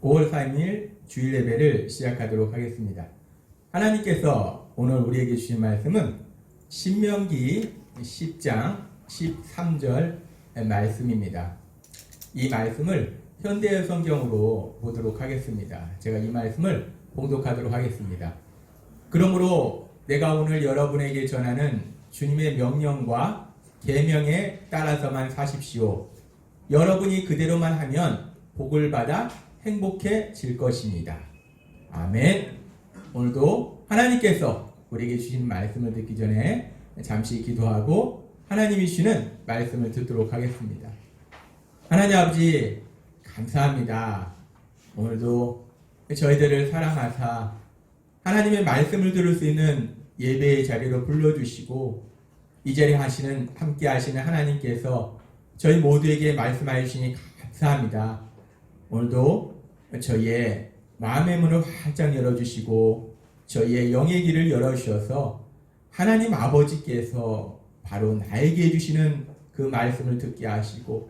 5월 3일 주일 예배를 시작하도록 하겠습니다. 하나님께서 오늘 우리에게 주신 말씀은 신명기 10장 13절 말씀입니다. 이 말씀을 현대의 성경으로 보도록 하겠습니다. 제가 이 말씀을 봉독하도록 하겠습니다. 그러므로 내가 오늘 여러분에게 전하는 주님의 명령과 계명에 따라서만 사십시오. 여러분이 그대로만 하면 복을 받아 행복해질 것입니다. 아멘. 오늘도 하나님께서 우리에게 주신 말씀을 듣기 전에 잠시 기도하고 하나님이 주시는 말씀을 듣도록 하겠습니다. 하나님 아버지 감사합니다. 오늘도 저희들을 사랑하사 하나님의 말씀을 들을 수 있는 예배의 자리로 불러주시고 이 자리에 함께 하시는 하나님께서 저희 모두에게 말씀하여 주시니 감사합니다. 오늘도 저희의 마음의 문을 활짝 열어주시고 저희의 영의 길을 열어주셔서 하나님 아버지께서 바로 나에게 해주시는 그 말씀을 듣게 하시고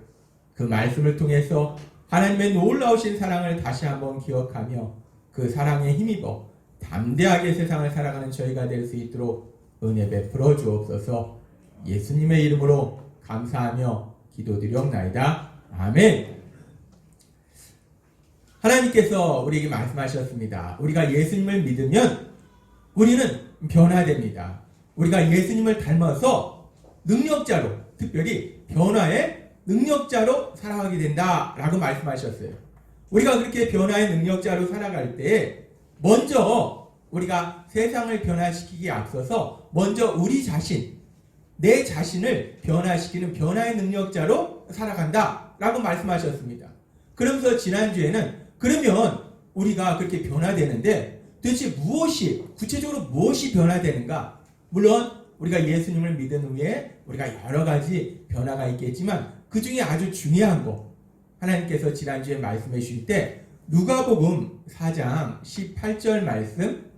그 말씀을 통해서 하나님의 놀라우신 사랑을 다시 한번 기억하며 그 사랑에 힘입어 담대하게 세상을 살아가는 저희가 될 수 있도록 은혜 베풀어 주옵소서. 예수님의 이름으로 감사하며 기도드리옵나이다. 아멘. 하나님께서 우리에게 말씀하셨습니다. 우리가 예수님을 믿으면 우리는 변화됩니다. 우리가 예수님을 닮아서 능력자로, 특별히 변화의 능력자로 살아가게 된다라고 말씀하셨어요. 우리가 그렇게 변화의 능력자로 살아갈 때 먼저 우리가 세상을 변화시키기에 앞서서 먼저 우리 자신, 내 자신을 변화시키는 변화의 능력자로 살아간다라고 말씀하셨습니다. 그러면서 지난주에는 그러면 우리가 그렇게 변화되는데 도대체 구체적으로 무엇이 변화되는가? 물론 우리가 예수님을 믿은 후에 우리가 여러 가지 변화가 있겠지만 그 중에 아주 중요한 거 하나님께서 지난주에 말씀해 주실 때 누가복음 4장 18절 말씀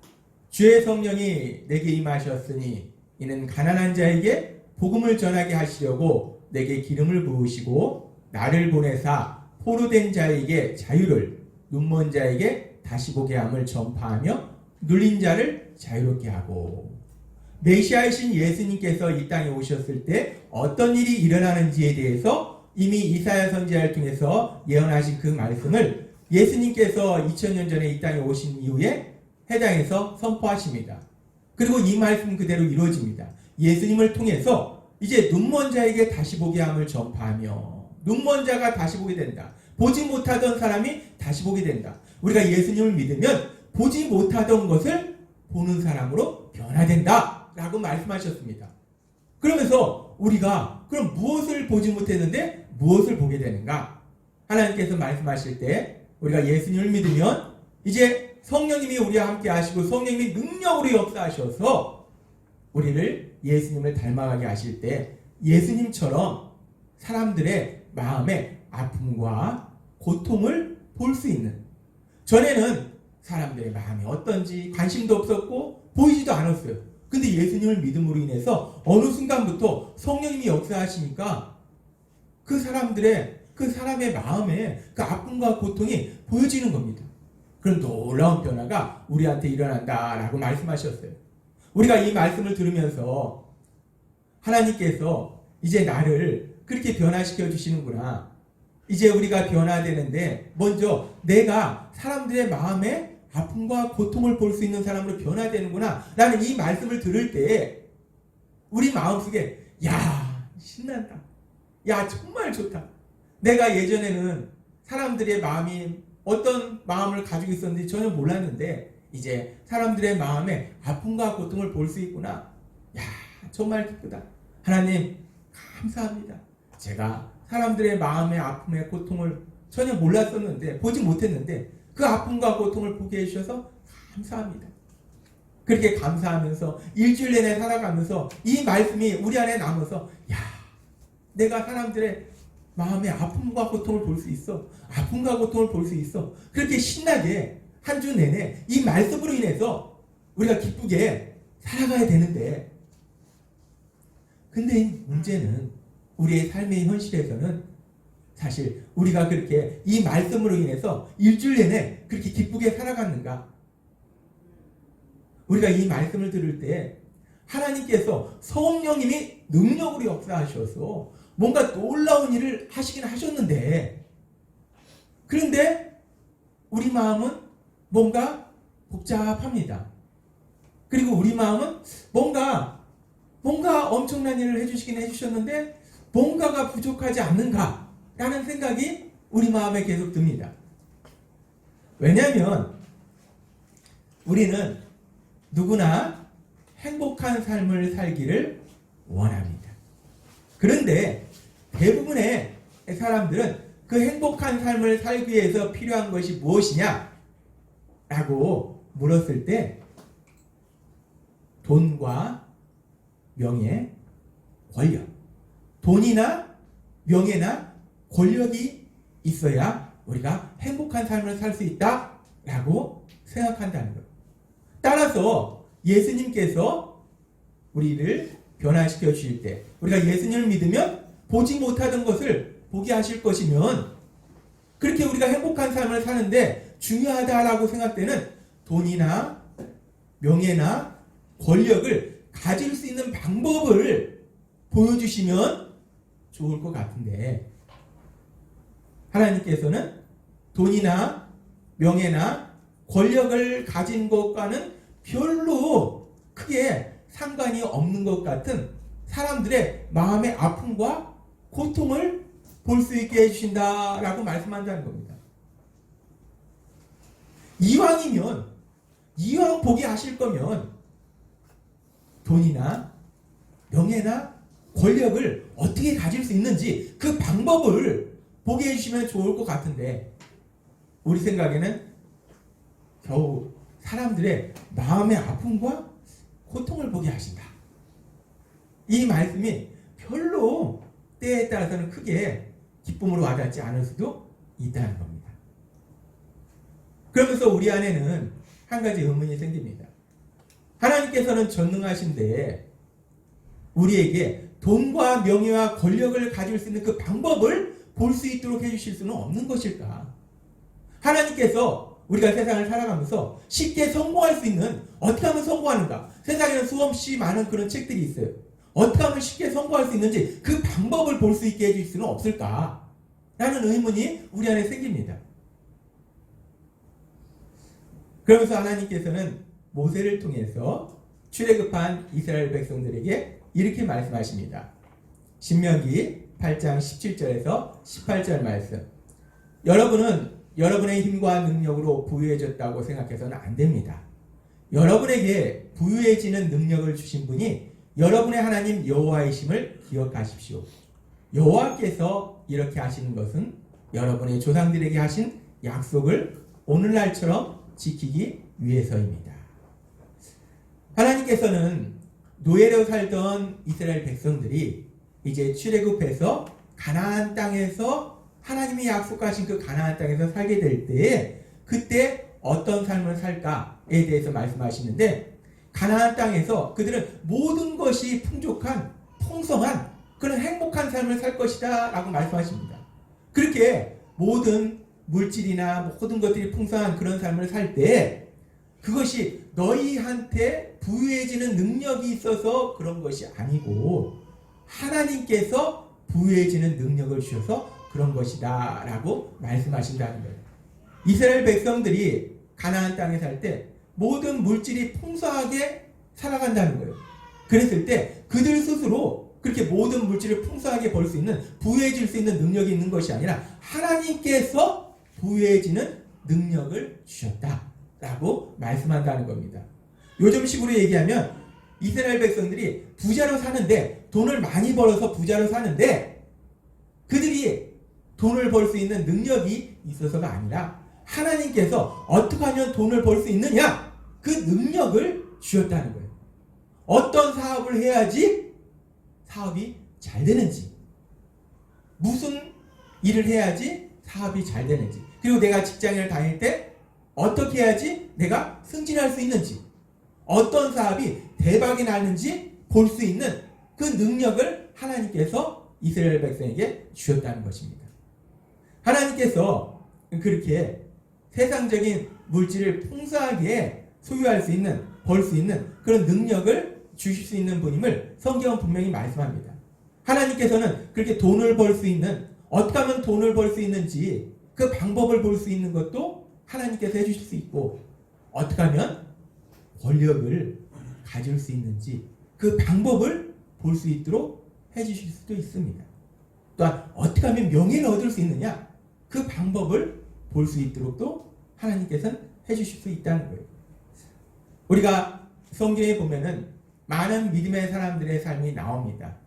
주의 성령이 내게 임하셨으니 이는 가난한 자에게 복음을 전하게 하시려고 내게 기름을 부으시고 나를 보내사 포로된 자에게 자유를 눈먼 자에게 다시 보게 함을 전파하며 눌린 자를 자유롭게 하고 메시아이신 예수님께서 이 땅에 오셨을 때 어떤 일이 일어나는지에 대해서 이미 이사야 선지자를 통해서 예언하신 그 말씀을 예수님께서 2000년 전에 이 땅에 오신 이후에 해당해서 선포하십니다. 그리고 이 말씀 그대로 이루어집니다. 예수님을 통해서 이제 눈먼 자에게 다시 보게 함을 전파하며 눈먼 자가 다시 보게 된다. 보지 못하던 사람이 다시 보게 된다. 우리가 예수님을 믿으면 보지 못하던 것을 보는 사람으로 변화된다 라고 말씀하셨습니다. 그러면서 우리가 그럼 무엇을 보지 못했는데 무엇을 보게 되는가? 하나님께서 말씀하실 때 우리가 예수님을 믿으면 이제 성령님이 우리와 함께 하시고 성령님이 능력으로 역사하셔서 우리를 예수님을 닮아가게 하실 때 예수님처럼 사람들의 마음의 아픔과 고통을 볼 수 있는, 전에는 사람들의 마음이 어떤지 관심도 없었고 보이지도 않았어요. 근데 예수님을 믿음으로 인해서 어느 순간부터 성령님이 역사하시니까 그 사람의 마음에 그 아픔과 고통이 보여지는 겁니다. 그런 놀라운 변화가 우리한테 일어난다라고 말씀하셨어요. 우리가 이 말씀을 들으면서 하나님께서 이제 나를 그렇게 변화시켜 주시는구나. 이제 우리가 변화되는데 먼저 내가 사람들의 마음에 아픔과 고통을 볼 수 있는 사람으로 변화되는구나 라는 이 말씀을 들을 때 우리 마음속에 야 신난다. 야 정말 좋다. 내가 예전에는 사람들의 마음이 어떤 마음을 가지고 있었는지 전혀 몰랐는데 이제 사람들의 마음에 아픔과 고통을 볼 수 있구나. 야 정말 기쁘다. 하나님 감사합니다. 제가 사람들의 마음의 아픔의 고통을 전혀 몰랐었는데 보지 못했는데 그 아픔과 고통을 보게 해주셔서 감사합니다. 그렇게 감사하면서 일주일 내내 살아가면서 이 말씀이 우리 안에 남아서 야 내가 사람들의 마음의 아픔과 고통을 볼 수 있어. 아픔과 고통을 볼 수 있어. 그렇게 신나게 한 주 내내 이 말씀으로 인해서 우리가 기쁘게 살아가야 되는데 근데 문제는 우리의 삶의 현실에서는 사실 우리가 그렇게 이 말씀으로 인해서 일주일 내내 그렇게 기쁘게 살아갔는가? 우리가 이 말씀을 들을 때 하나님께서 성령님이 능력으로 역사하셔서 뭔가 놀라운 일을 하시긴 하셨는데, 그런데 우리 마음은 뭔가 복잡합니다. 그리고 우리 마음은 뭔가 엄청난 일을 해주시긴 해주셨는데 뭔가가 부족하지 않는가라는 생각이 우리 마음에 계속 듭니다. 왜냐하면 우리는 누구나 행복한 삶을 살기를 원합니다. 그런데 대부분의 사람들은 그 행복한 삶을 살기 위해서 필요한 것이 무엇이냐? 라고 물었을 때 돈과 명예, 권력. 돈이나 명예나 권력이 있어야 우리가 행복한 삶을 살 수 있다라고 생각한다는 것. 따라서 예수님께서 우리를 변화시켜 주실 때, 우리가 예수님을 믿으면 보지 못하던 것을 보게 하실 것이면, 그렇게 우리가 행복한 삶을 사는데 중요하다라고 생각되는 돈이나 명예나 권력을 가질 수 있는 방법을 보여주시면 좋을 것 같은데, 하나님께서는 돈이나 명예나 권력을 가진 것과는 별로 크게 상관이 없는 것 같은 사람들의 마음의 아픔과 고통을 볼 수 있게 해주신다라고 말씀한다는 겁니다. 이왕 보게 하실 거면 돈이나 명예나 권력을 어떻게 가질 수 있는지 그 방법을 보게 해주시면 좋을 것 같은데, 우리 생각에는 겨우 사람들의 마음의 아픔과 고통을 보게 하신다. 이 말씀이 별로 때에 따라서는 크게 기쁨으로 와닿지 않을 수도 있다는 겁니다. 그러면서 우리 안에는 한 가지 의문이 생깁니다. 하나님께서는 전능하신데 우리에게 돈과 명예와 권력을 가질 수 있는 그 방법을 볼 수 있도록 해주실 수는 없는 것일까? 하나님께서 우리가 세상을 살아가면서 쉽게 성공할 수 있는, 어떻게 하면 성공하는가? 세상에는 수없이 많은 그런 책들이 있어요. 어떻게 하면 쉽게 성공할 수 있는지 그 방법을 볼 수 있게 해줄 수는 없을까? 라는 의문이 우리 안에 생깁니다. 그러면서 하나님께서는 모세를 통해서 출애굽한 이스라엘 백성들에게 이렇게 말씀하십니다. 신명기 8장 17절에서 18절 말씀. 여러분은 여러분의 힘과 능력으로 부유해졌다고 생각해서는 안 됩니다. 여러분에게 부유해지는 능력을 주신 분이 여러분의 하나님 여호와이심을 기억하십시오. 여호와께서 이렇게 하시는 것은 여러분의 조상들에게 하신 약속을 오늘날처럼 지키기 위해서입니다. 하나님께서는 노예로 살던 이스라엘 백성들이 이제 출애굽해서 가나안 땅에서 하나님이 약속하신 그 가나안 땅에서 살게 될 때에 그때 어떤 삶을 살까에 대해서 말씀하시는데, 가나안 땅에서 그들은 모든 것이 풍족한 풍성한 그런 행복한 삶을 살 것이다 라고 말씀하십니다. 그렇게 모든 물질이나 모든 것들이 풍성한 그런 삶을 살 때 그것이 너희한테 부유해지는 능력이 있어서 그런 것이 아니고 하나님께서 부유해지는 능력을 주셔서 그런 것이다 라고 말씀하신다는 거예요. 이스라엘 백성들이 가나안 땅에 살 때 모든 물질이 풍성하게 살아간다는 거예요. 그랬을 때 그들 스스로 그렇게 모든 물질을 풍성하게 벌 수 있는, 부유해질 수 있는 능력이 있는 것이 아니라 하나님께서 부유해지는 능력을 주셨다라고 말씀한다는 겁니다. 요즘식으로 얘기하면 이스라엘 백성들이 부자로 사는데, 돈을 많이 벌어서 부자로 사는데 그들이 돈을 벌 수 있는 능력이 있어서가 아니라 하나님께서 어떻게 하면 돈을 벌 수 있느냐, 그 능력을 주셨다는 거예요. 어떤 사업을 해야지 사업이 잘 되는지, 무슨 일을 해야지 사업이 잘 되는지, 그리고 내가 직장을 다닐 때 어떻게 해야지 내가 승진할 수 있는지, 어떤 사업이 대박이 나는지 볼 수 있는 그 능력을 하나님께서 이스라엘 백성에게 주셨다는 것입니다. 하나님께서 그렇게 세상적인 물질을 풍성하게 소유할 수 있는, 벌 수 있는 그런 능력을 주실 수 있는 분임을 성경은 분명히 말씀합니다. 하나님께서는 그렇게 돈을 벌 수 있는, 어떻게 하면 돈을 벌 수 있는지 그 방법을 볼 수 있는 것도 하나님께서 해주실 수 있고, 어떻게 하면 권력을 가질 수 있는지 그 방법을 볼 수 있도록 해주실 수도 있습니다. 또한 어떻게 하면 명예를 얻을 수 있느냐, 그 방법을 볼 수 있도록도 하나님께서는 해주실 수 있다는 거예요. 우리가 성경에 보면은 많은 믿음의 사람들의 삶이 나옵니다.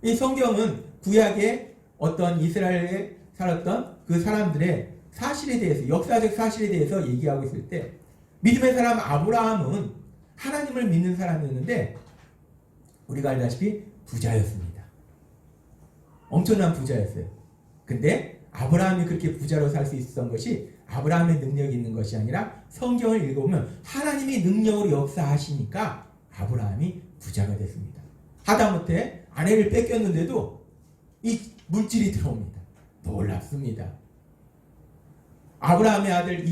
이 성경은 구약의 어떤 이스라엘에 살았던 그 사람들의 사실에 대해서, 역사적 사실에 대해서 얘기하고 있을 때, 믿음의 사람 아브라함은 하나님을 믿는 사람이었는데 우리가 알다시피 부자였습니다. 엄청난 부자였어요. 근데 아브라함이 그렇게 부자로 살 수 있었던 것이 아브라함의 능력이 있는 것이 아니라, 성경을 읽어보면 하나님이 능력으로 역사하시니까 아브라함이 부자가 됐습니다. 하다못해 아내를 뺏겼는데도 이 물질이 들어옵니다. 놀랍습니다. 아브라함의 아들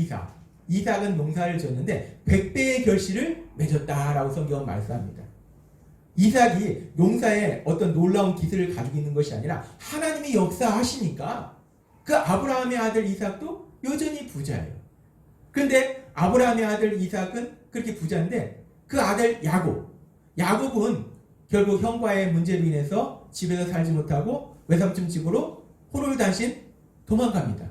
이삭은 농사를 지었는데 100배의 결실을 맺었다라고 성경은 말씀합니다. 이삭이 농사에 어떤 놀라운 기술을 가지고 있는 것이 아니라 하나님이 역사하시니까 그 아브라함의 아들 이삭도 여전히 부자예요. 그런데 아브라함의 아들 이삭은 그렇게 부자인데 그 아들 야곱은 결국 형과의 문제로 인해서 집에서 살지 못하고 외삼촌 집으로 호를 단신 도망갑니다.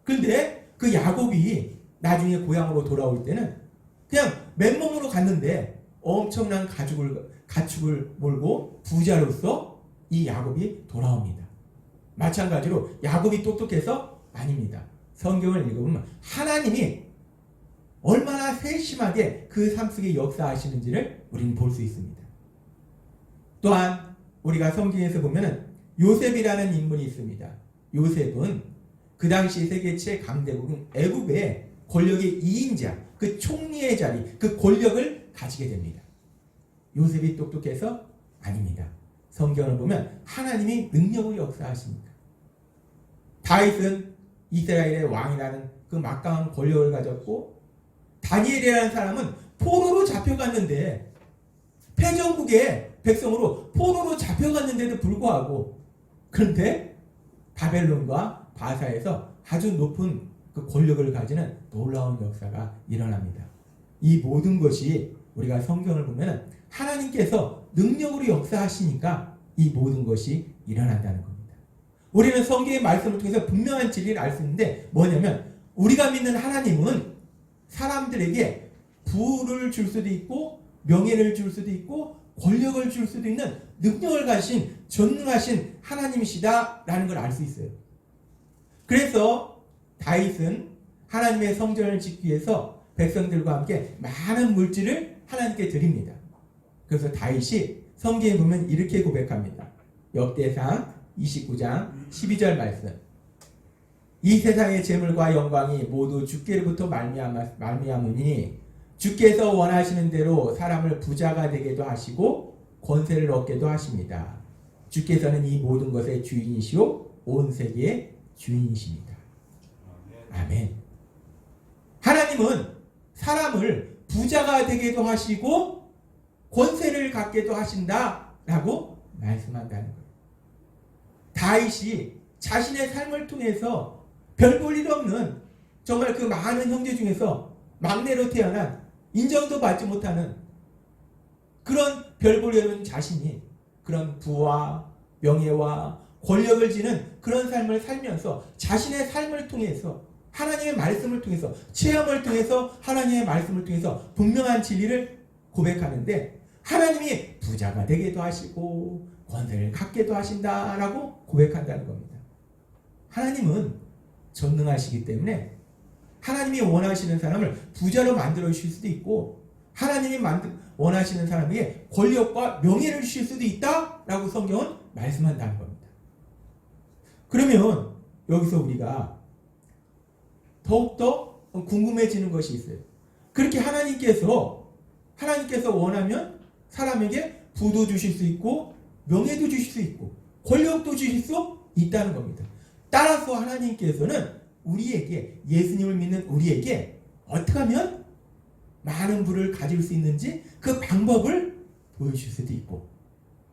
그런데 그 야곱이 나중에 고향으로 돌아올 때는 그냥 맨몸으로 갔는데 엄청난 가축을 몰고 부자로서 이 야곱이 돌아옵니다. 마찬가지로 야곱이 똑똑해서 아닙니다. 성경을 읽어보면 하나님이 얼마나 세심하게 그 삶 속에 역사하시는지를 우리는 볼 수 있습니다. 또한 우리가 성경에서 보면은 요셉이라는 인물이 있습니다. 요셉은 그 당시 세계 최강대국인 애굽의 권력의 2인자, 그 총리의 자리, 그 권력을 가지게 됩니다. 요셉이 똑똑해서 아닙니다. 성경을 보면 하나님이 능력으로 역사하십니다. 다윗은 이스라엘의 왕이라는 그 막강한 권력을 가졌고, 다니엘이라는 사람은 포로로 잡혀갔는데, 패전국의 백성으로 포로로 잡혀갔는데도 불구하고, 그런데 바벨론과 바사에서 아주 높은 그 권력을 가지는 놀라운 역사가 일어납니다. 이 모든 것이 우리가 성경을 보면 하나님께서 능력으로 역사하시니까 이 모든 것이 일어난다는 겁니다. 우리는 성경의 말씀을 통해서 분명한 진리를 알 수 있는데, 뭐냐면 우리가 믿는 하나님은 사람들에게 부를 줄 수도 있고 명예를 줄 수도 있고 권력을 줄 수도 있는 능력을 가진 전능하신 하나님이시다라는 걸 알 수 있어요. 그래서 다윗은 하나님의 성전을 짓기 위해서 백성들과 함께 많은 물질을 하나님께 드립니다. 그래서 다윗이 성경에 보면 이렇게 고백합니다. 역대상 29장 12절 말씀. 이 세상의 재물과 영광이 모두 주께로부터 말미암으니 주께서 원하시는 대로 사람을 부자가 되게도 하시고 권세를 얻게도 하십니다. 주께서는 이 모든 것의 주인이시오 온 세계의 주인이십니다. 아멘. 하나님은 사람을 부자가 되게도 하시고 권세를 갖게도 하신다라고 말씀한다는 거예요. 다윗이 자신의 삶을 통해서 별 볼 일 없는 정말 그 많은 형제 중에서 막내로 태어난 인정도 받지 못하는 그런 별 볼 일 없는 자신이 그런 부와 명예와 권력을 지는 그런 삶을 살면서 자신의 삶을 통해서 하나님의 말씀을 통해서 체험을 통해서 하나님의 말씀을 통해서 분명한 진리를 고백하는데 하나님이 부자가 되게도 하시고 권세를 갖게도 하신다라고 고백한다는 겁니다. 하나님은 전능하시기 때문에 하나님이 원하시는 사람을 부자로 만들어 주실 수도 있고 하나님이 원하시는 사람에게 권력과 명예를 주실 수도 있다라고 성경은 말씀한다는 겁니다. 그러면 여기서 우리가 더욱더 궁금해지는 것이 있어요. 그렇게 하나님께서 원하면 사람에게 부도 주실 수 있고 명예도 주실 수 있고 권력도 주실 수 있다는 겁니다. 따라서 하나님께서는 우리에게, 예수님을 믿는 우리에게 어떻게 하면 많은 부를 가질 수 있는지 그 방법을 보여줄 수도 있고,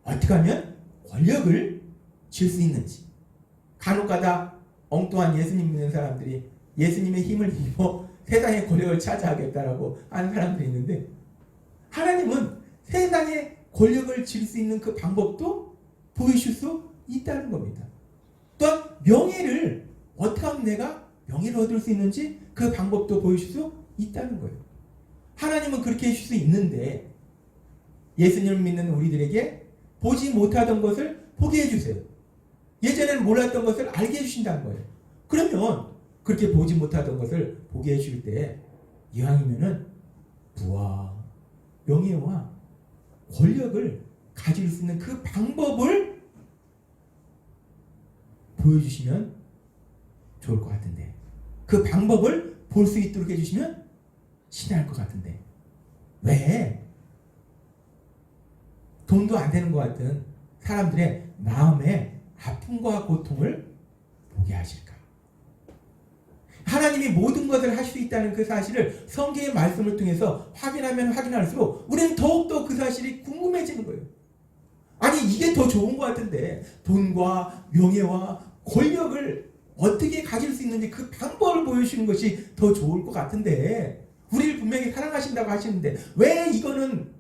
어떻게 하면 권력을 줄 수 있는지. 간혹가다 엉뚱한 예수님 믿는 사람들이 예수님의 힘을 입어 세상의 권력을 차지하겠다라고 하는 사람들이 있는데, 하나님은 세상에 권력을 줄 수 있는 그 방법도 보여줄 수 있다는 겁니다. 또한 명예를 어떻게 하면 내가 명예를 얻을 수 있는지 그 방법도 보여줄 수 있다는 거예요. 하나님은 그렇게 해줄 수 있는데 예수님을 믿는 우리들에게 보지 못하던 것을 보게 해주세요. 예전에는 몰랐던 것을 알게 해주신다는 거예요. 그러면 그렇게 보지 못하던 것을 보게 해줄 때 이왕이면은 부와 명예와 권력을 가질 수 있는 그 방법을 보여주시면 좋을 것 같은데, 그 방법을 볼 수 있도록 해주시면 신뢰할 것 같은데, 왜 돈도 안 되는 것 같은 사람들의 마음의 아픔과 고통을 보게 하실까? 하나님이 모든 것을 할 수 있다는 그 사실을 성경의 말씀을 통해서 확인하면 확인할수록 우리는 더욱더 그 사실이 궁금해지는 거예요. 아니, 이게 더 좋은 것 같은데, 돈과 명예와 권력을 어떻게 가질 수 있는지 그 방법을 보여주시는 것이 더 좋을 것 같은데, 우리를 분명히 사랑하신다고 하시는데 왜 이거는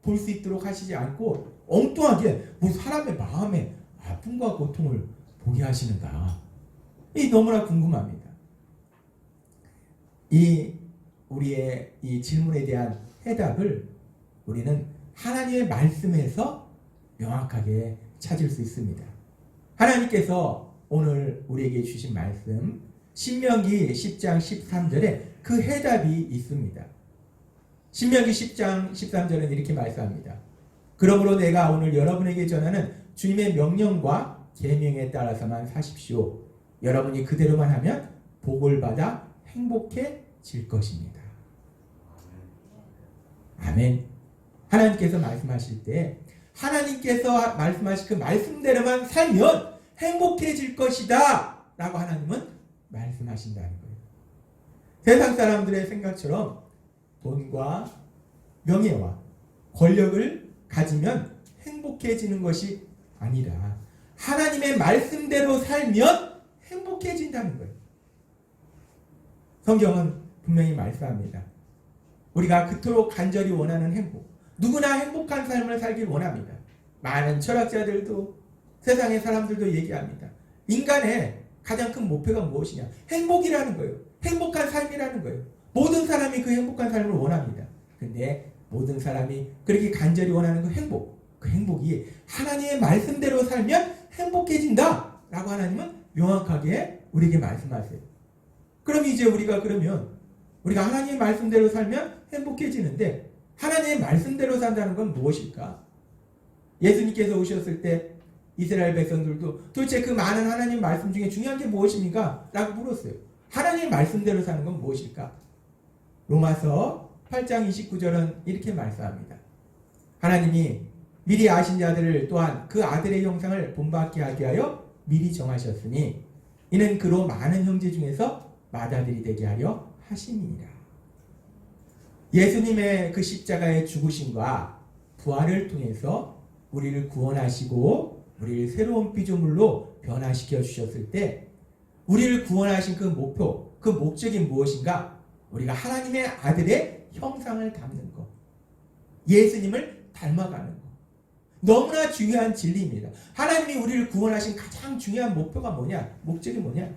볼 수 있도록 하시지 않고 엉뚱하게 뭐 사람의 마음의 아픔과 고통을 보게 하시는가? 이 너무나 궁금합니다. 우리의 이 질문에 대한 해답을 우리는 하나님의 말씀에서 명확하게 찾을 수 있습니다. 하나님께서 오늘 우리에게 주신 말씀 신명기 10장 13절에 그 해답이 있습니다. 신명기 10장 13절은 이렇게 말씀합니다. 그러므로 내가 오늘 여러분에게 전하는 주님의 명령과 계명에 따라서만 사십시오. 여러분이 그대로만 하면 복을 받아 행복해질 것입니다. 아멘. 하나님께서 말씀하실 때 하나님께서 말씀하신 그 말씀대로만 살면 행복해질 것이다 라고 하나님은 말씀하신다는 거예요. 세상 사람들의 생각처럼 돈과 명예와 권력을 가지면 행복해지는 것이 아니라 하나님의 말씀대로 살면 행복해진다는 거예요. 성경은 분명히 말씀합니다. 우리가 그토록 간절히 원하는 행복, 누구나 행복한 삶을 살길 원합니다. 많은 철학자들도 세상의 사람들도 얘기합니다. 인간의 가장 큰 목표가 무엇이냐? 행복이라는 거예요. 행복한 삶이라는 거예요. 모든 사람이 그 행복한 삶을 원합니다. 근데 모든 사람이 그렇게 간절히 원하는 그 행복이 하나님의 말씀대로 살면 행복해진다 라고 하나님은 명확하게 우리에게 말씀하세요. 그럼 이제 우리가 하나님의 말씀대로 살면 행복해지는데 하나님의 말씀대로 산다는 건 무엇일까? 예수님께서 오셨을 때 이스라엘 백성들도 도대체 그 많은 하나님 말씀 중에 중요한 게 무엇입니까? 라고 물었어요. 하나님의 말씀대로 사는 건 무엇일까? 로마서 8장 29절은 이렇게 말씀합니다. 하나님이 미리 아신 자들을 또한 그 아들의 형상을 본받게 하게 하여 미리 정하셨으니 이는 그로 많은 형제 중에서 맏아들이 되게 하려 하심이니라. 예수님의 그 십자가의 죽으심과 부활을 통해서 우리를 구원하시고 우리를 새로운 피조물로 변화시켜 주셨을 때 우리를 구원하신 그 목표, 그 목적이 무엇인가? 우리가 하나님의 아들의 형상을 담는 것, 예수님을 닮아가는 것. 너무나 중요한 진리입니다. 하나님이 우리를 구원하신 가장 중요한 목표가 뭐냐? 목적이 뭐냐?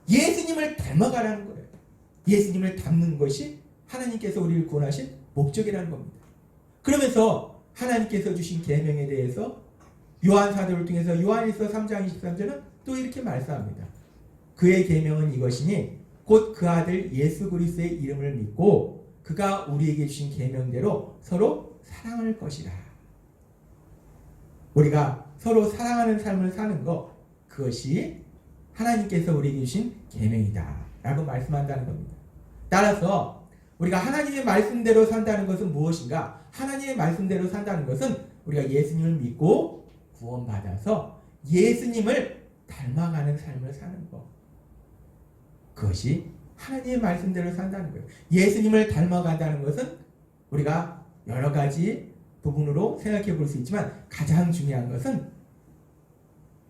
예수님을 닮아가라는 거예요. 예수님을 닮는 것이 하나님께서 우리를 구원하신 목적이라는 겁니다. 그러면서 하나님께서 주신 계명에 대해서 요한 사도를 통해서 요한일서 3장 23절은 또 이렇게 말씀합니다. 그의 계명은 이것이니 곧 그 아들 예수 그리스도의 이름을 믿고 그가 우리에게 주신 계명대로 서로 사랑할 것이라. 우리가 서로 사랑하는 삶을 사는 것, 그것이 하나님께서 우리에게 주신 계명이다 라고 말씀한다는 겁니다. 따라서 우리가 하나님의 말씀대로 산다는 것은 무엇인가? 하나님의 말씀대로 산다는 것은 우리가 예수님을 믿고 구원받아서 예수님을 닮아가는 삶을 사는 것. 그것이 하나님의 말씀대로 산다는 거예요. 예수님을 닮아간다는 것은 우리가 여러 가지 부분으로 생각해 볼 수 있지만 가장 중요한 것은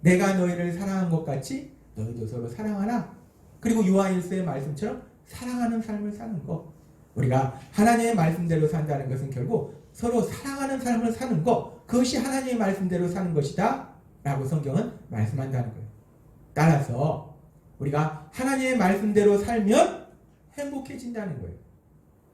내가 너희를 사랑한 것 같이 너희도 서로 사랑하라. 그리고 요한일서의 말씀처럼 사랑하는 삶을 사는 것. 우리가 하나님의 말씀대로 산다는 것은 결국 서로 사랑하는 삶을 사는 것. 그것이 하나님의 말씀대로 사는 것이다 라고 성경은 말씀한다는 거예요. 따라서 우리가 하나님의 말씀대로 살면 행복해진다는 거예요.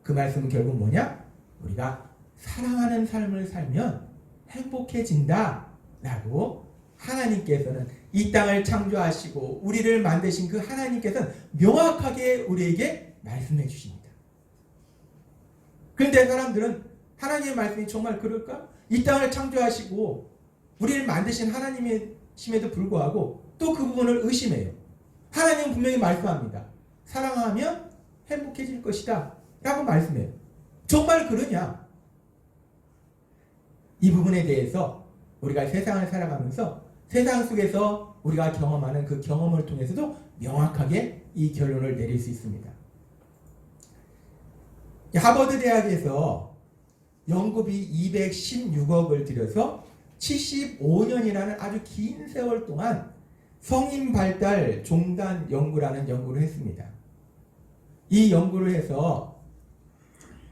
그 말씀은 결국 뭐냐? 우리가 사랑하는 삶을 살면 행복해진다 라고 하나님께서는 이 땅을 창조하시고 우리를 만드신 그 하나님께서는 명확하게 우리에게 말씀해 주십니다. 그런데 사람들은 하나님의 말씀이 정말 그럴까? 이 땅을 창조하시고 우리를 만드신 하나님이심에도 불구하고 또 그 부분을 의심해요. 하나님은 분명히 말씀합니다. 사랑하면 행복해질 것이다 라고 말씀해요. 정말 그러냐? 이 부분에 대해서 우리가 세상을 살아가면서 세상 속에서 우리가 경험하는 그 경험을 통해서도 명확하게 이 결론을 내릴 수 있습니다. 하버드 대학에서 연구비 216억을 들여서 75년이라는 아주 긴 세월 동안 성인 발달 종단 연구라는 연구를 했습니다. 이 연구를 해서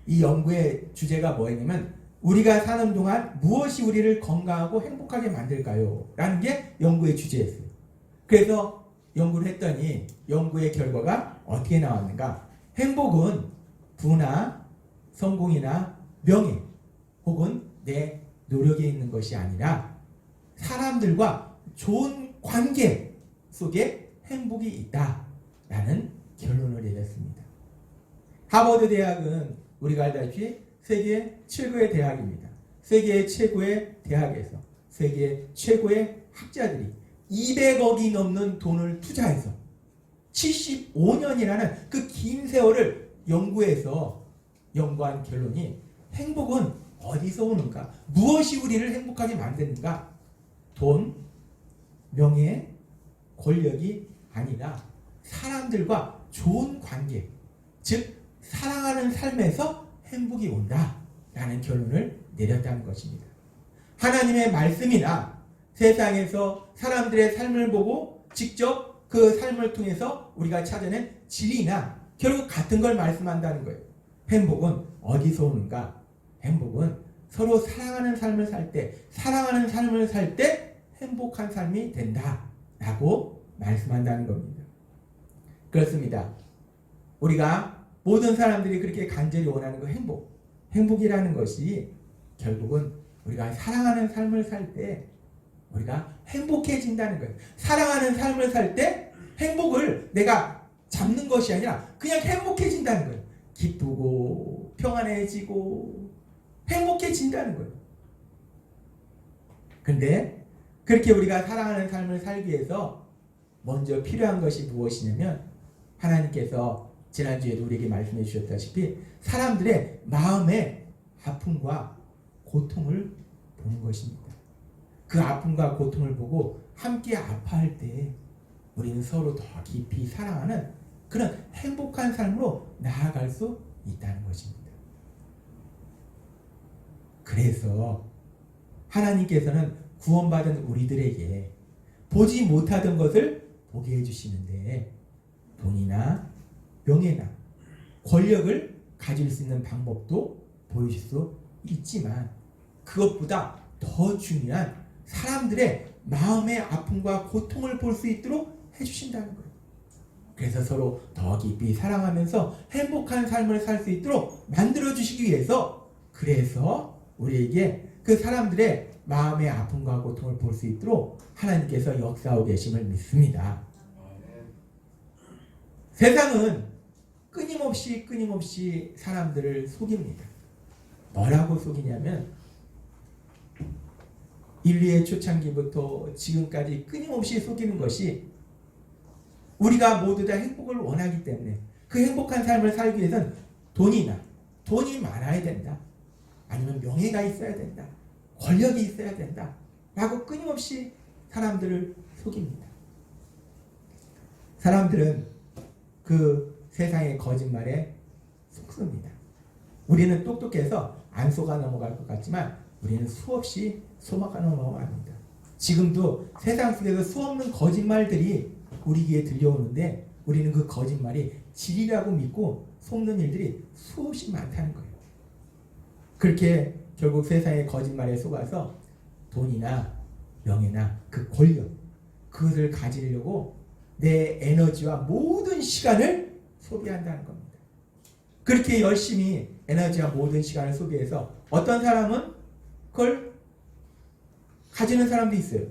이 연구의 주제가 뭐였냐면 우리가 사는 동안 무엇이 우리를 건강하고 행복하게 만들까요? 라는 게 연구의 주제였어요. 그래서 연구를 했더니 연구의 결과가 어떻게 나왔는가? 행복은 부나 성공이나 명예 혹은 내 노력에 있는 것이 아니라 사람들과 좋은 관계 속에 행복이 있다라는 결론을 내렸습니다. 하버드 대학은 우리가 알다시피 세계 최고의 대학입니다. 세계 최고의 대학에서 세계 최고의 학자들이 200억이 넘는 돈을 투자해서 75년이라는 그 긴 세월을 연구해서 연구한 결론이 행복은 어디서 오는가? 무엇이 우리를 행복하게 만드는가? 돈, 명예, 권력이 아니라 사람들과 좋은 관계, 즉 사랑하는 삶에서 행복이 온다라는 결론을 내렸다는 것입니다. 하나님의 말씀이나 세상에서 사람들의 삶을 보고 직접 그 삶을 통해서 우리가 찾아낸 진리나 결국 같은 걸 말씀한다는 거예요. 행복은 어디서 오는가? 행복은 서로 사랑하는 삶을 살 때, 사랑하는 삶을 살 때 행복한 삶이 된다라고 말씀한다는 겁니다. 그렇습니다. 우리가 모든 사람들이 그렇게 간절히 원하는 그 행복이라는 것이 결국은 우리가 사랑하는 삶을 살 때 우리가 행복해진다는 거예요. 사랑하는 삶을 살 때 행복을 내가 잡는 것이 아니라 그냥 행복해진다는 거예요. 기쁘고 평안해지고 행복해진다는 거예요. 근데 그렇게 우리가 사랑하는 삶을 살기 위해서 먼저 필요한 것이 무엇이냐면 하나님께서 지난주에도 우리에게 말씀해 주셨다시피 사람들의 마음의 아픔과 고통을 보는 것입니다. 그 아픔과 고통을 보고 함께 아파할 때 우리는 서로 더 깊이 사랑하는 그런 행복한 삶으로 나아갈 수 있다는 것입니다. 그래서 하나님께서는 구원받은 우리들에게 보지 못하던 것을 보게 해주시는데 돈이나 명예나 권력을 가질 수 있는 방법도 보여줄 수 있지만 그것보다 더 중요한 사람들의 마음의 아픔과 고통을 볼 수 있도록 해주신다는 거예요. 그래서 서로 더 깊이 사랑하면서 행복한 삶을 살 수 있도록 만들어주시기 위해서 그래서 우리에게 그 사람들의 마음의 아픔과 고통을 볼 수 있도록 하나님께서 역사하고 계심을 믿습니다. 세상은 끊임없이 사람들을 속입니다. 뭐라고 속이냐면 인류의 초창기부터 지금까지 끊임없이 속이는 것이 우리가 모두 다 행복을 원하기 때문에 그 행복한 삶을 살기 위해서는 돈이 많아야 된다. 아니면 명예가 있어야 된다. 권력이 있어야 된다. 라고 끊임없이 사람들을 속입니다. 사람들은 그 세상의 거짓말에 속습니다. 우리는 똑똑해서 안 속아 넘어갈 것 같지만 우리는 수없이 속아 넘어갑니다. 지금도 세상 속에서 수없는 거짓말들이 우리 귀에 들려오는데 우리는 그 거짓말이 진리라고 믿고 속는 일들이 수없이 많다는 거예요. 그렇게 결국 세상의 거짓말에 속아서 돈이나 명예나 그 권력, 그것을 가지려고 내 에너지와 모든 시간을 소비한다는 겁니다. 그렇게 열심히 에너지와 모든 시간을 소비해서 어떤 사람은 그걸 가지는 사람도 있어요.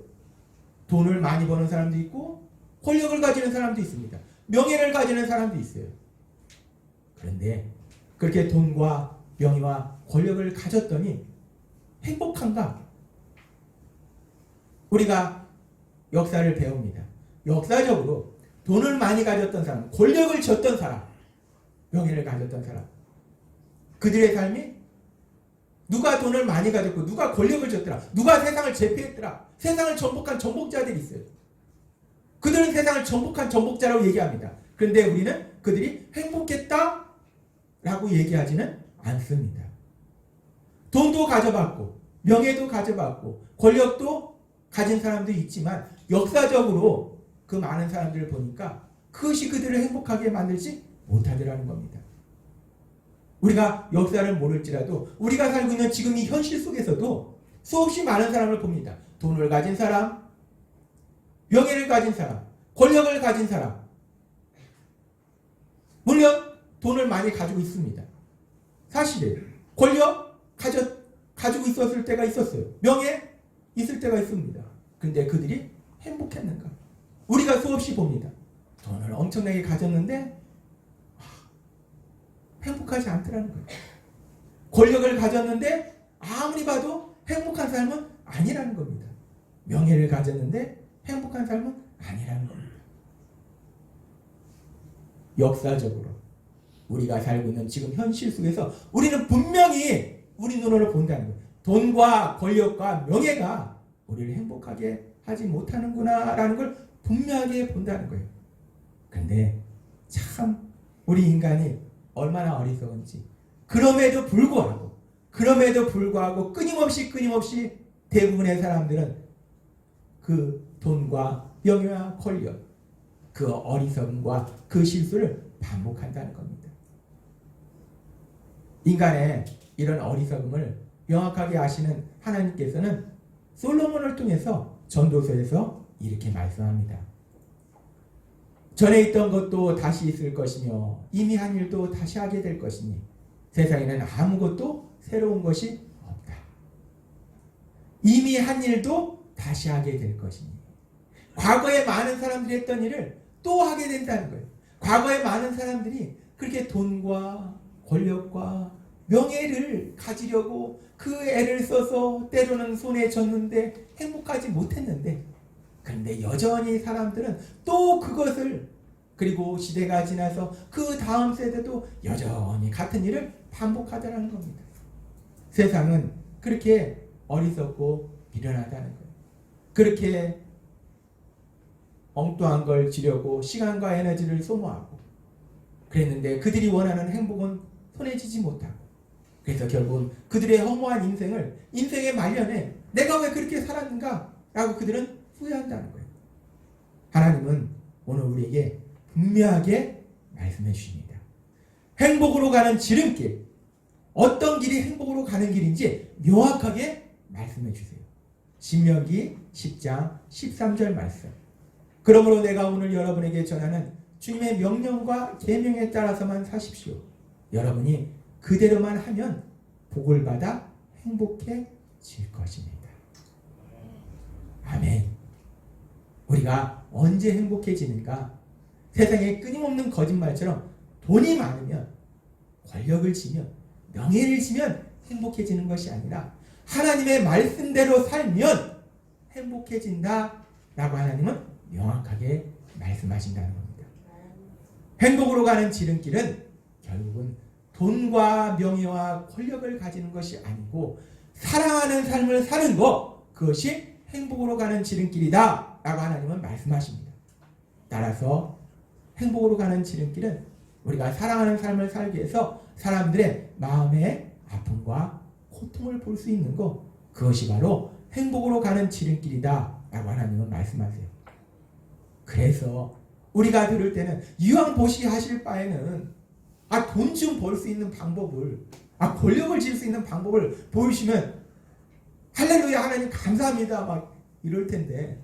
돈을 많이 버는 사람도 있고 권력을 가지는 사람도 있습니다. 명예를 가지는 사람도 있어요. 그런데 그렇게 돈과 명예와 권력을 가졌더니 행복한가? 우리가 역사를 배웁니다. 역사적으로 돈을 많이 가졌던 사람, 권력을 졌던 사람, 명예를 가졌던 사람, 그들의 삶이 누가 돈을 많이 가졌고 누가 권력을 졌더라, 누가 세상을 제패했더라, 세상을 정복한 정복자들이 있어요. 그들은 세상을 정복한 정복자라고 얘기합니다. 그런데 우리는 그들이 행복했다 라고 얘기하지는 않습니다. 돈도 가져봤고 명예도 가져봤고 권력도 가진 사람도 있지만 역사적으로 그 많은 사람들을 보니까 그것이 그들을 행복하게 만들지 못하더라는 겁니다. 우리가 역사를 모를지라도 우리가 살고 있는 지금 이 현실 속에서도 수없이 많은 사람을 봅니다. 돈을 가진 사람, 명예를 가진 사람, 권력을 가진 사람. 물론 돈을 많이 가지고 있습니다. 사실이에요. 권력 가지고 있었을 때가 있었어요. 명예 있을 때가 있습니다. 근데 그들이 행복했는가? 우리가 수없이 봅니다. 돈을 엄청나게 가졌는데 행복하지 않더라는 거예요. 권력을 가졌는데 아무리 봐도 행복한 삶은 아니라는 겁니다. 명예를 가졌는데 행복한 삶은 아니라는 겁니다. 역사적으로 우리가 살고 있는 지금 현실 속에서 우리는 분명히 우리 눈으로 본다는 거예요. 돈과 권력과 명예가 우리를 행복하게 하지 못하는구나 라는 걸 분명하게 본다는 거예요. 그런데 참 우리 인간이 얼마나 어리석은지 그럼에도 불구하고 끊임없이 대부분의 사람들은 그 돈과 명예와 권력, 그 어리석음과 그 실수를 반복한다는 겁니다. 인간의 이런 어리석음을 명확하게 아시는 하나님께서는 솔로몬을 통해서 전도서에서 이렇게 말씀합니다. 전에 있던 것도 다시 있을 것이며 이미 한 일도 다시 하게 될 것이니 세상에는 아무것도 새로운 것이 없다. 이미 한 일도 다시 하게 될 것이니 과거에 많은 사람들이 했던 일을 또 하게 된다는 거예요. 과거에 많은 사람들이 그렇게 돈과 권력과 명예를 가지려고 그 애를 써서 때로는 손에 졌는데 행복하지 못했는데 그런데 여전히 사람들은 또 그것을 그리고 시대가 지나서 그 다음 세대도 여전히 같은 일을 반복하더라는 겁니다. 세상은 그렇게 어리석고 미련하다는 거예요. 그렇게 엉뚱한 걸 지려고 시간과 에너지를 소모하고 그랬는데 그들이 원하는 행복은 손에 쥐지 못하고 그래서 결국은 그들의 허무한 인생의 말년에 내가 왜 그렇게 살았는가 라고 그들은 후회한다는 거예요. 하나님은 오늘 우리에게 분명하게 말씀해 주십니다. 행복으로 가는 지름길, 어떤 길이 행복으로 가는 길인지 명확하게 말씀해 주세요. 신명기 10장 13절 말씀. 그러므로 내가 오늘 여러분에게 전하는 주님의 명령과 계명에 따라서만 사십시오. 여러분이 그대로만 하면 복을 받아 행복해질 것입니다. 아멘. 우리가 언제 행복해지는가? 세상에 끊임없는 거짓말처럼 돈이 많으면, 권력을 지면, 명예를 지면 행복해지는 것이 아니라 하나님의 말씀대로 살면 행복해진다 라고 하나님은 명확하게 말씀하신다는 겁니다. 행복으로 가는 지름길은 결국은 돈과 명예와 권력을 가지는 것이 아니고 사랑하는 삶을 사는 것, 그것이 행복으로 가는 지름길이다 라고 하나님은 말씀하십니다. 따라서 행복으로 가는 지름길은 우리가 사랑하는 삶을 살기 위해서 사람들의 마음의 아픔과 고통을 볼 수 있는 것, 그것이 바로 행복으로 가는 지름길이다 라고 하나님은 말씀하세요. 그래서 우리가 들을 때는 이왕 보시게 하실 바에는 돈 좀 벌 수 있는 방법을, 권력을 질 수 있는 방법을 보이시면 할렐루야 하나님 감사합니다 막 이럴 텐데,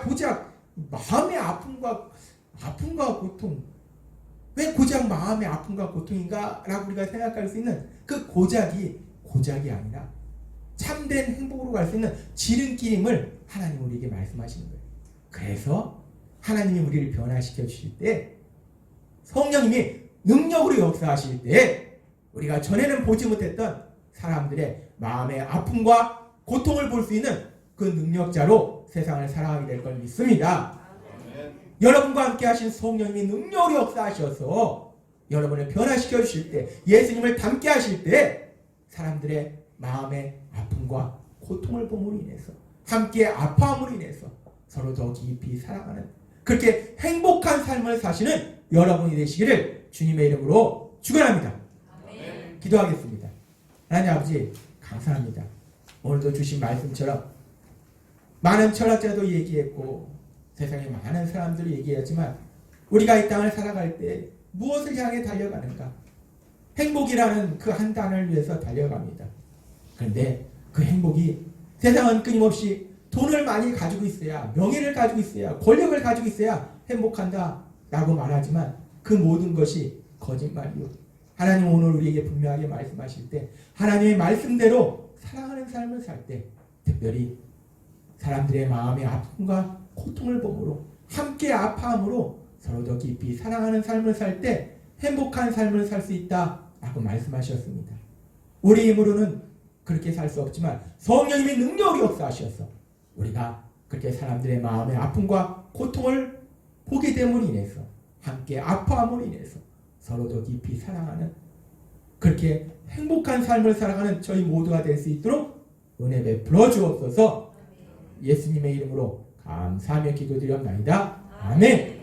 고작 마음의 아픔과 고통, 왜 고작 마음의 아픔과 고통인가 라고 우리가 생각할 수 있는 그 고작이 아니라 참된 행복으로 갈 수 있는 지름길임을 하나님 우리에게 말씀하시는 거예요. 그래서 하나님이 우리를 변화시켜 주실 때, 성령님이 능력으로 역사하실 때 우리가 전에는 보지 못했던 사람들의 마음의 아픔과 고통을 볼 수 있는 그 능력자로 세상을 살아가게 될 걸 믿습니다. 여러분과 함께 하신 성령님이 능력으로 역사하셔서 여러분을 변화시켜 주실 때, 예수님을 닮게 하실 때 사람들의 마음의 아픔과 고통을 봄으로 인해서, 함께 아파함으로 인해서 서로 더 깊이 사랑하는 그렇게 행복한 삶을 사시는 여러분이 되시기를 주님의 이름으로 축원합니다. 기도하겠습니다. 하나님 아버지 감사합니다. 오늘도 주신 말씀처럼 많은 철학자도 얘기했고 세상에 많은 사람들이 얘기했지만 우리가 이 땅을 살아갈 때 무엇을 향해 달려가는가? 행복이라는 그 한 단어를 위해서 달려갑니다. 그런데 그 행복이, 세상은 끊임없이 돈을 많이 가지고 있어야, 명예를 가지고 있어야, 권력을 가지고 있어야 행복한다 라고 말하지만 그 모든 것이 거짓말이요. 하나님 오늘 우리에게 분명하게 말씀하실 때 하나님의 말씀대로 사랑하는 삶을 살 때, 특별히 사람들의 마음의 아픔과 고통을 보므로, 함께 아파함으로 서로 더 깊이 사랑하는 삶을 살 때 행복한 삶을 살 수 있다 라고 말씀하셨습니다. 우리 힘으로는 그렇게 살 수 없지만 성령님의 능력으로 역사하셔서 우리가 그렇게 사람들의 마음의 아픔과 고통을 보게 됨으로 인해서, 함께 아파함으로 인해서 서로 더 깊이 사랑하는 그렇게 행복한 삶을 살아가는 저희 모두가 될 수 있도록 은혜 베풀어 주옵소서. 예수님의 이름으로 감사하며 기도드렸나이다. 아멘.